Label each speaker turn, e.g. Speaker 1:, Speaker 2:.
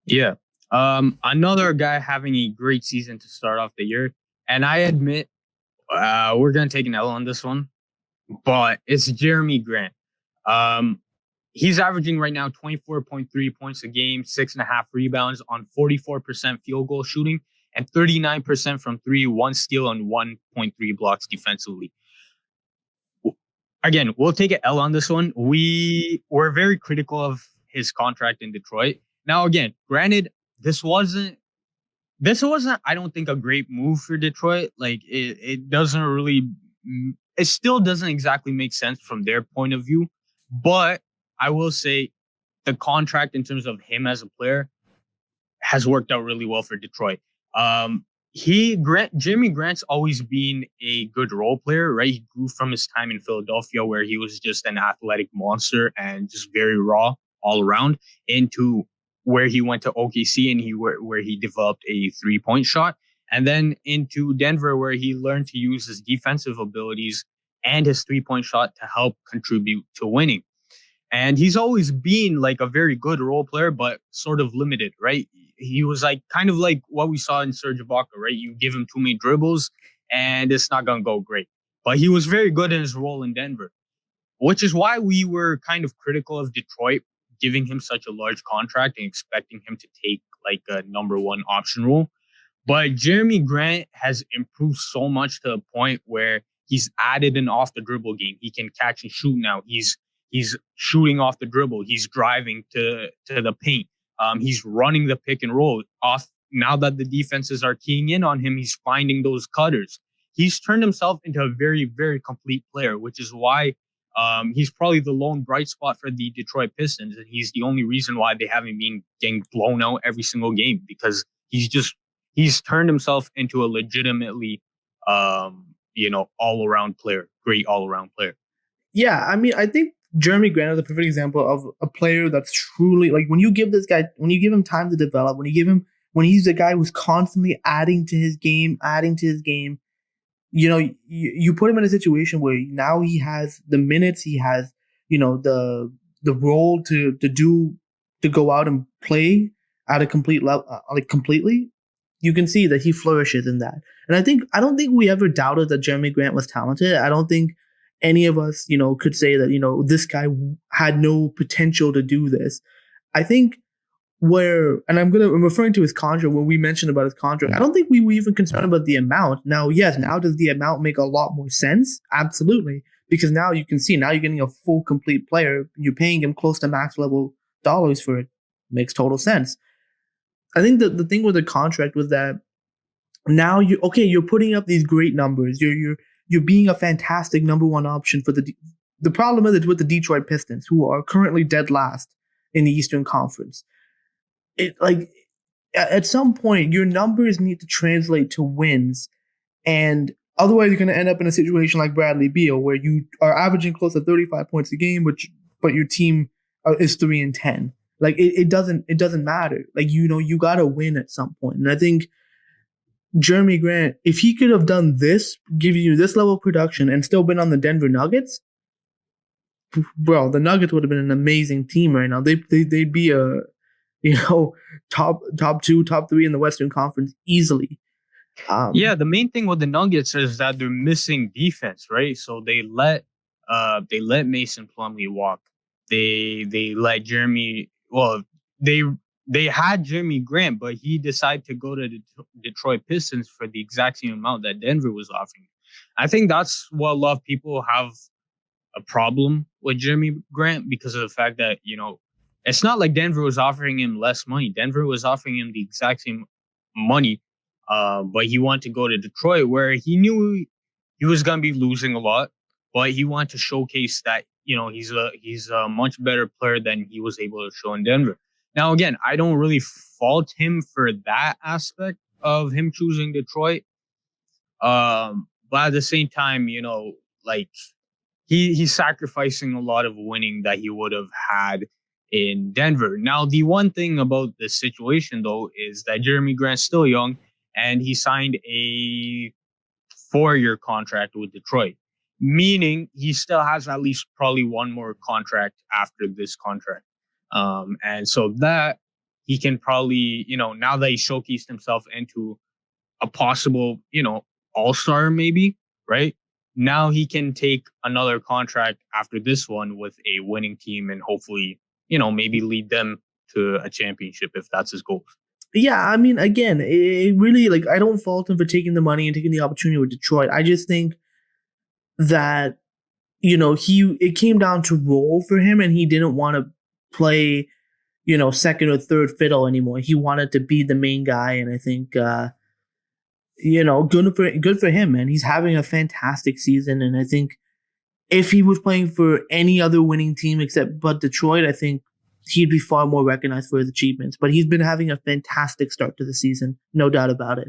Speaker 1: Yeah. Another guy having a great season to start off the year, and I admit we're gonna take an L on this one, but it's Jeremy Grant. Um, he's averaging right now 24.3 points a game, 6.5 rebounds on 44% field goal shooting, and 39% from three, one steal, and 1.3 blocks defensively. Again, we'll take an L on this one. We were very critical of his contract in Detroit. Now, again, granted, this wasn't I don't think a great move for Detroit. Like it doesn't really it still doesn't exactly make sense from their point of view. But I will say the contract in terms of him as a player has worked out really well for Detroit. Jimmy Grant's always been a good role player, right? He grew from his time in Philadelphia where he was just an athletic monster and just very raw all around into where he went to OKC and where he developed a 3-point shot, and then into Denver where he learned to use his defensive abilities and his 3-point shot to help contribute to winning. And he's always been like a very good role player, but sort of limited, right? He was like kind of like what we saw in Serge Ibaka, right? You give him too many dribbles and it's not going to go great. But he was very good in his role in Denver, which is why we were kind of critical of Detroit giving him such a large contract and expecting him to take like a number one option role. But Jeremy Grant has improved so much to the point where he's added an off the dribble game. He can catch and shoot now. He's shooting off the dribble. He's driving to the paint. He's running the pick and roll off. Now that the defenses are keying in on him, he's finding those cutters. He's turned himself into a very, very complete player, which is why he's probably the lone bright spot for the Detroit Pistons. And he's the only reason why they haven't been getting blown out every single game, because he's turned himself into a legitimately, all around player, great all around player.
Speaker 2: Yeah, I mean, I think Jeremy Grant is a perfect example of a player that's truly like when you give him time to develop, when he's a guy who's constantly adding to his game, you put him in a situation where now he has the minutes, he has, the role to go out and play at a complete level, like completely. You can see that he flourishes in that. And I don't think we ever doubted that Jeremy Grant was talented. I don't think any of us, could say that, this guy had no potential to do this. I think I'm referring to his contract, when we mentioned about his contract, I don't think we were even concerned about the amount. Now, yes, now does the amount make a lot more sense? Absolutely. Because now you can see, now you're getting a full, complete player. You're paying him close to max level dollars for it. Makes total sense. I think the thing with the contract was that now you're putting up these great numbers. You're being a fantastic number one option for the problem is it's with the Detroit Pistons, who are currently dead last in the Eastern Conference. At some point your numbers need to translate to wins, and otherwise you're going to end up in a situation like Bradley Beal, where you are averaging close to 35 points a game, but your team is 3-10. Like it doesn't matter. Like, you got to win at some point. And I think Jeremy Grant, if he could have done this, give you this level of production and still been on the Denver Nuggets, bro, the Nuggets would have been an amazing team right now. They'd be a top 2, top 3 in the Western Conference easily.
Speaker 1: The main thing with the Nuggets is that they're missing defense, right? So they let Mason Plumlee walk. They let Jeremy. Well, they had Jeremy Grant, but he decided to go to the Detroit Pistons for the exact same amount that Denver was offering. I think that's what a lot of people have a problem with Jeremy Grant, because of the fact that, it's not like Denver was offering him less money. Denver was offering him the exact same money, but he wanted to go to Detroit, where he knew he was going to be losing a lot, but he wanted to showcase that, he's a much better player than he was able to show in Denver. Now, again, I don't really fault him for that aspect of him choosing Detroit. But at the same time, he's sacrificing a lot of winning that he would have had in Denver. Now, the one thing about this situation, though, is that Jeremy Grant's still young, and he signed a 4-year contract with Detroit, meaning he still has at least probably one more contract after this contract. And so that he can probably, now that he showcased himself into a possible, all-star maybe, right? Now he can take another contract after this one with a winning team and hopefully, maybe lead them to a championship if that's his goal.
Speaker 2: Yeah, I mean, again, it really, like, I don't fault him for taking the money and taking the opportunity with Detroit. I just think that, it came down to role for him, and he didn't want to play, second or third fiddle anymore. He wanted to be the main guy, and I think, good for him, man. He's having a fantastic season, and I think if he was playing for any other winning team but Detroit, I think he'd be far more recognized for his achievements. But he's been having a fantastic start to the season, no doubt about it.